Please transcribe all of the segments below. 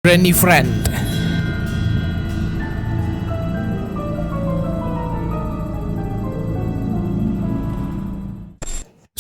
Granny Friend.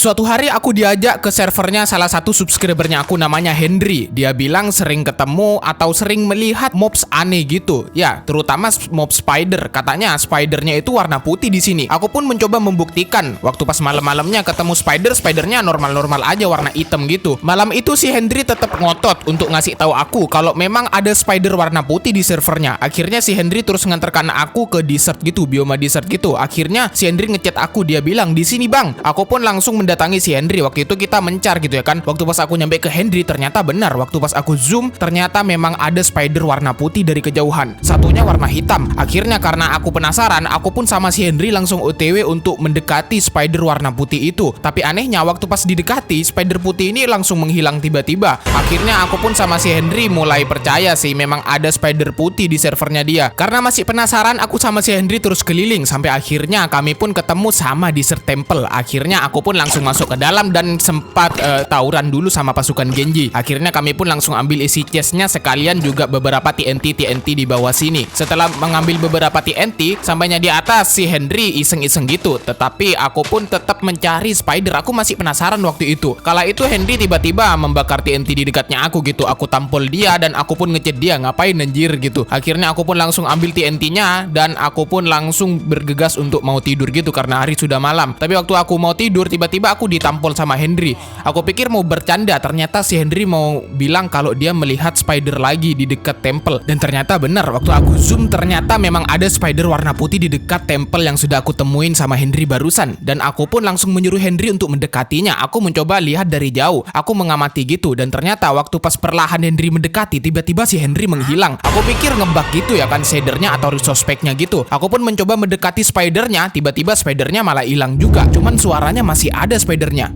Suatu hari aku diajak ke servernya salah satu subscribernya aku, namanya Henry. Dia bilang sering ketemu atau sering melihat mobs aneh gitu. Ya, terutama mob spider. Katanya spidernya itu warna putih di sini. Aku pun mencoba membuktikan. Waktu pas malam-malamnya ketemu spidernya normal-normal aja warna hitam gitu. Malam itu si Henry tetap ngotot untuk ngasih tahu aku kalau memang ada spider warna putih di servernya. Akhirnya si Henry terus nganterkan aku ke desert gitu, bioma desert gitu. Akhirnya si Henry ngechat aku, dia bilang, "Di sini, Bang." Aku pun langsung mendatangi si Henry. Waktu itu kita mencar gitu ya kan. Waktu pas aku nyampe ke Henry, ternyata benar. Waktu pas aku zoom, ternyata memang ada spider warna putih dari kejauhan. Satunya warna hitam. Akhirnya karena aku penasaran, aku pun sama si Henry langsung OTW untuk mendekati spider warna putih itu. Tapi anehnya waktu pas didekati, spider putih ini langsung menghilang tiba-tiba. Akhirnya aku pun sama si Henry mulai percaya sih memang ada spider putih di servernya dia. Karena masih penasaran, aku sama si Henry terus keliling sampai akhirnya kami pun ketemu sama Desert Temple. Akhirnya aku pun langsung masuk ke dalam dan sempat tawuran dulu sama pasukan Genji. Akhirnya kami pun langsung ambil isi chestnya, sekalian juga beberapa TNT di bawah sini. Setelah mengambil beberapa TNT, sampainya di atas, si Henry iseng-iseng gitu. Tetapi aku pun tetap mencari spider. Aku masih penasaran waktu itu. Kala itu Henry tiba-tiba membakar TNT di dekatnya aku gitu. Aku tampol dia dan aku pun ngechat dia, "Ngapain anjir?" gitu. Akhirnya aku pun langsung ambil TNT-nya dan aku pun langsung bergegas untuk mau tidur gitu karena hari sudah malam. Tapi waktu aku mau tidur, tiba-tiba aku ditampol sama Henry. Aku pikir mau bercanda, ternyata si Henry mau bilang kalau dia melihat spider lagi di dekat temple. Dan ternyata benar, waktu aku zoom ternyata memang ada spider warna putih di dekat temple yang sudah aku temuin sama Henry barusan. Dan aku pun langsung menyuruh Henry untuk mendekatinya. Aku mencoba lihat dari jauh, aku mengamati gitu. Dan ternyata waktu pas perlahan Henry mendekati, tiba-tiba si Henry menghilang. Aku pikir ngebug gitu ya kan shadernya atau resource pack-nya gitu. Aku pun mencoba mendekati spidernya, tiba-tiba spidernya malah hilang juga. Cuman suaranya masih ada spidernya.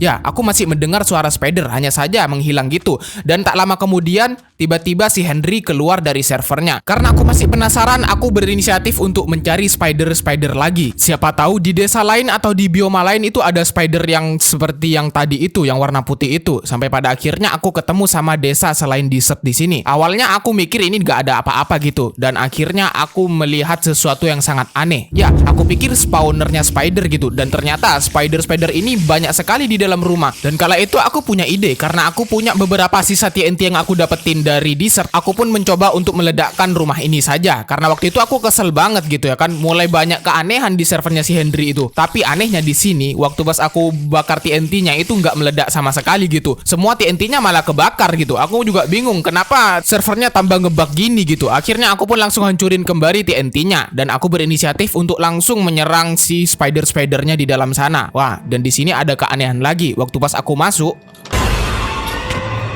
Ya, aku masih mendengar suara spider, hanya saja menghilang gitu. Dan tak lama kemudian, tiba-tiba si Henry keluar dari servernya. Karena aku masih penasaran, aku berinisiatif untuk mencari spider lagi. Siapa tahu di desa lain atau di bioma lain itu ada spider yang seperti yang tadi itu, yang warna putih itu. Sampai pada akhirnya aku ketemu sama desa selain desert di sini. Awalnya aku mikir ini gak ada apa-apa gitu. Dan akhirnya aku melihat sesuatu yang sangat aneh. Ya, aku pikir spawnernya spider gitu. Dan ternyata spider ini banyak sekali di dalam rumah. Dan kala itu aku punya ide, karena aku punya beberapa sisa TNT yang aku dapetin dari desert. Aku pun mencoba untuk meledakkan rumah ini saja, karena waktu itu aku kesel banget gitu ya kan, mulai banyak keanehan di servernya si Henry itu. Tapi anehnya di sini, waktu pas aku bakar TNT-nya itu nggak meledak sama sekali gitu. Semua TNT-nya malah kebakar gitu. Aku juga bingung kenapa servernya tambah ngebug gini gitu. Akhirnya aku pun langsung hancurin kembali TNT-nya dan aku berinisiatif untuk langsung menyerang si spider-nya di dalam sana. Wah, dan di sini ada keanehan lagi. Waktu pas aku masuk,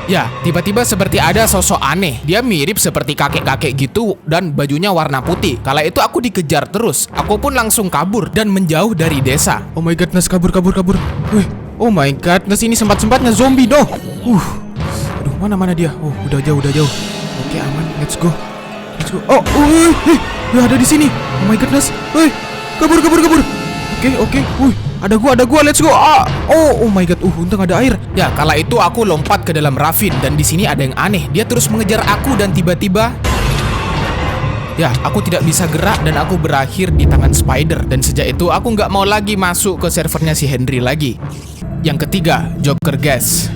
ya, tiba-tiba seperti ada sosok aneh. Dia mirip seperti kakek-kakek gitu dan bajunya warna putih. Kala itu aku dikejar terus. Aku pun langsung kabur dan menjauh dari desa. Oh my godness, kabur. Wih, oh my godness, ini sempat-sempatnya zombie doh. Aduh, mana dia? Oh, udah jauh. Oke, aman. Let's go. Oh, dia ada di sini. Oh my godness. Wih, kabur. Oke. Ada gua, let's go. Oh my god, untung ada air. Ya, kala itu aku lompat ke dalam ravin dan di sini ada yang aneh. Dia terus mengejar aku dan tiba-tiba, ya, aku tidak bisa gerak dan aku berakhir di tangan spider. Dan sejak itu aku nggak mau lagi masuk ke servernya si Henry lagi. Yang ketiga, Joker Gas.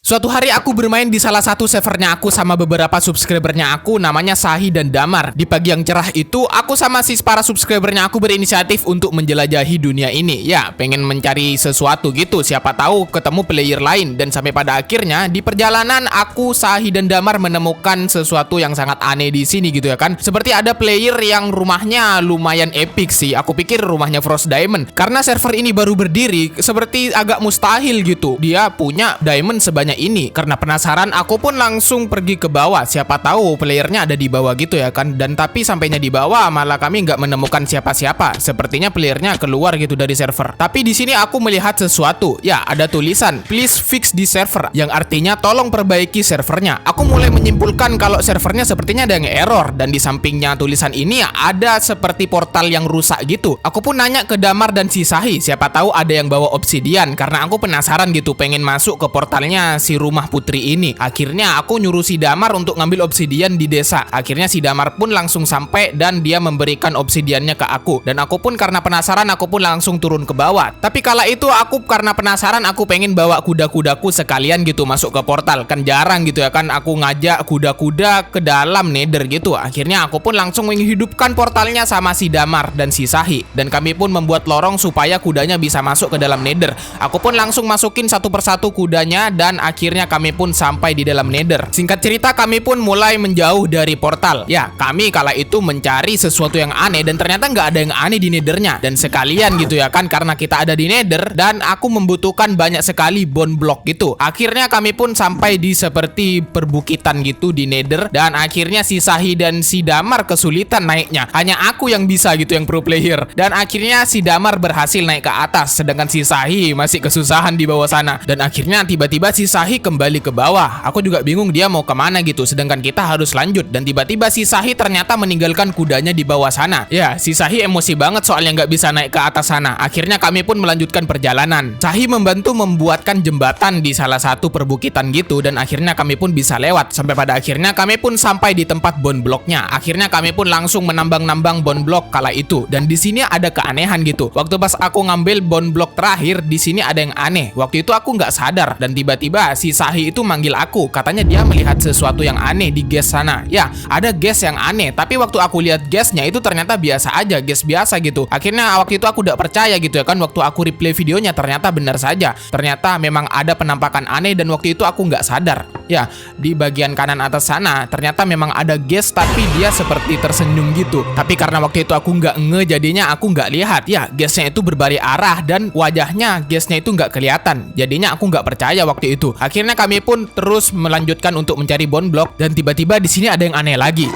Suatu hari aku bermain di salah satu servernya aku sama beberapa subscribernya aku, namanya Sahi dan Damar. Di pagi yang cerah itu, aku sama para subscribernya aku berinisiatif untuk menjelajahi dunia ini. Ya, pengen mencari sesuatu gitu, siapa tahu ketemu player lain. Dan sampai pada akhirnya, di perjalanan aku, Sahi dan Damar menemukan sesuatu yang sangat aneh di sini gitu ya kan. Seperti ada player yang rumahnya lumayan epic sih. Aku pikir rumahnya Frost Diamond. Karena server ini baru berdiri, seperti agak mustahil gitu. Dia punya diamond sebanyak ini. Karena penasaran, aku pun langsung pergi ke bawah. Siapa tahu playernya ada di bawah gitu ya kan. Dan tapi sampainya di bawah malah kami nggak menemukan siapa-siapa. Sepertinya playernya keluar gitu dari server. Tapi di sini aku melihat sesuatu. Ya, ada tulisan please fix di server, yang artinya tolong perbaiki servernya. Aku mulai menyimpulkan kalau servernya sepertinya ada yang error. Dan di sampingnya tulisan ini ada seperti portal yang rusak gitu. Aku pun nanya ke Damar dan si Sahi, siapa tahu ada yang bawa obsidian. Karena aku penasaran gitu, pengen masuk ke portalnya si rumah putri ini. Akhirnya aku nyuruh si Damar untuk ngambil obsidian di desa. Akhirnya si Damar pun langsung sampai dan dia memberikan obsidiannya ke aku. Dan aku pun karena penasaran, aku pun langsung turun ke bawah. Tapi kala itu aku karena penasaran, aku pengen bawa kuda-kudaku sekalian gitu masuk ke portal. Kan jarang gitu ya kan aku ngajak kuda-kuda ke dalam nether gitu. Akhirnya aku pun langsung menghidupkan portalnya sama si Damar dan si Sahi. Dan kami pun membuat lorong supaya kudanya bisa masuk ke dalam nether. Aku pun langsung masukin satu persatu kudanya dan akhirnya kami pun sampai di dalam nether. Singkat cerita, kami pun mulai menjauh dari portal. Ya, kami kala itu mencari sesuatu yang aneh dan ternyata nggak ada yang aneh di nethernya. Dan sekalian gitu ya kan, karena kita ada di nether dan aku membutuhkan banyak sekali bone block gitu. Akhirnya kami pun sampai di seperti perbukitan gitu di nether. Dan akhirnya si Sahi dan si Damar kesulitan naiknya. Hanya aku yang bisa gitu, yang pro player. Dan akhirnya si Damar berhasil naik ke atas, sedangkan si Sahi masih kesusahan di bawah sana. Dan akhirnya tiba-tiba si Sahi kembali ke bawah. Aku juga bingung dia mau kemana gitu, sedangkan kita harus lanjut. Dan tiba-tiba si Sahi ternyata meninggalkan kudanya di bawah sana. Ya, si Sahi emosi banget soalnya nggak bisa naik ke atas sana. Akhirnya kami pun melanjutkan perjalanan. Sahi membantu membuatkan jembatan di salah satu perbukitan gitu, dan akhirnya kami pun bisa lewat. Sampai pada akhirnya kami pun sampai di tempat bone blocknya. Akhirnya kami pun langsung menambang-nambang bone block kala itu. Dan di sini ada keanehan gitu. Waktu pas aku ngambil bone block terakhir, di sini ada yang aneh. Waktu itu aku nggak sadar dan tiba-tiba si Sahi itu manggil aku. Katanya dia melihat sesuatu yang aneh di gas sana. Ya, ada gas yang aneh. Tapi waktu aku lihat gasnya itu ternyata biasa aja, gas biasa gitu. Akhirnya waktu itu aku nggak percaya gitu ya kan. Waktu aku replay videonya ternyata benar saja. Ternyata memang ada penampakan aneh dan waktu itu aku nggak sadar. Ya, di bagian kanan atas sana ternyata memang ada gas tapi dia seperti tersenyum gitu. Tapi karena waktu itu aku nggak jadinya aku nggak lihat. Ya, gasnya itu berbalik arah dan wajahnya gasnya itu nggak kelihatan. Jadinya aku nggak percaya waktu itu. Akhirnya kami pun terus melanjutkan untuk mencari bone block dan tiba-tiba di sini ada yang aneh lagi.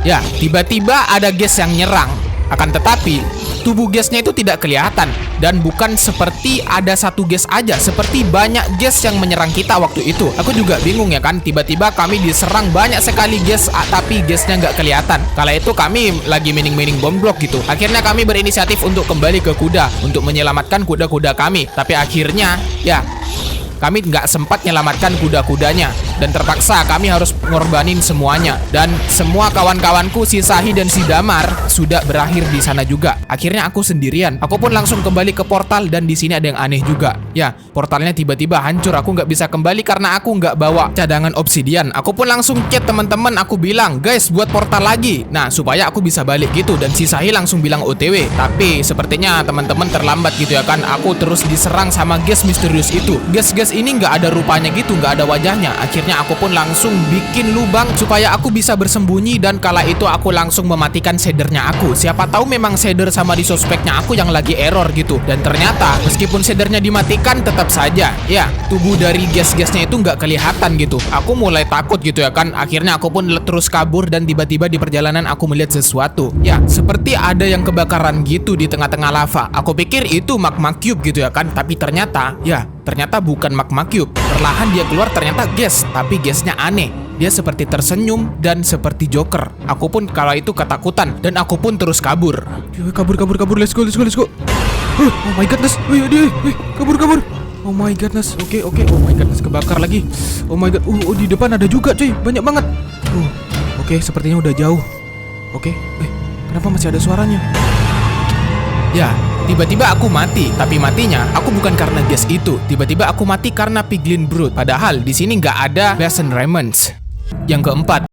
Ya, tiba-tiba ada gas yang nyerang. Akan tetapi tubuh gasnya itu tidak kelihatan dan bukan seperti ada satu gas aja, seperti banyak gas yang menyerang kita waktu itu. Aku juga bingung ya kan, tiba-tiba kami diserang banyak sekali gas tapi gasnya nggak kelihatan. Kala itu kami lagi mining bone block gitu. Akhirnya kami berinisiatif untuk kembali ke kuda untuk menyelamatkan kuda-kuda kami. Tapi akhirnya ya kami nggak sempat menyelamatkan kuda-kudanya dan terpaksa kami harus ngorbanin semuanya. Dan semua kawan-kawanku si Sahi dan si Damar sudah berakhir di sana juga. Akhirnya aku sendirian. Aku pun langsung kembali ke portal dan di sini ada yang aneh juga. Ya, portalnya tiba-tiba hancur. Aku nggak bisa kembali karena aku nggak bawa cadangan obsidian. Aku pun langsung chat teman-teman. Aku bilang, guys, buat portal lagi. Nah, supaya aku bisa balik gitu. Dan si Sahi langsung bilang OTW. Tapi sepertinya teman-teman terlambat gitu ya kan. Aku terus diserang sama gas misterius itu. Gas-gas ini nggak ada rupanya gitu, nggak ada wajahnya. Akhirnya aku pun langsung bikin lubang supaya aku bisa bersembunyi dan kala itu aku langsung mematikan shadernya aku. Siapa tahu memang shader sama di suspeknya aku yang lagi error gitu. Dan ternyata meskipun shadernya dimatikan tetap saja ya tubuh dari gas-gasnya itu nggak kelihatan gitu. Aku mulai takut gitu ya kan. Akhirnya aku pun terus kabur dan tiba-tiba di perjalanan aku melihat sesuatu. Ya, seperti ada yang kebakaran gitu di tengah-tengah lava. Aku pikir itu magma cube gitu ya kan. Tapi ternyata bukan magma cube. Perlahan dia keluar ternyata gas, tapi gasnya aneh. Dia seperti tersenyum dan seperti Joker. Aku pun kala itu ketakutan dan aku pun terus kabur. Kabur, let's go. Oh my goodness. Kabur. Oh my goodness. Oke. Oh my goodness, kebakar lagi. Oh my god. Di depan ada juga, cuy. Banyak banget. Oke, sepertinya udah jauh. Oke. Kenapa masih ada suaranya? Ya, tiba-tiba aku mati, tapi matinya aku bukan karena gas itu. Tiba-tiba aku mati karena piglin brute. Padahal di sini nggak ada Bastion Remnants. Yang keempat,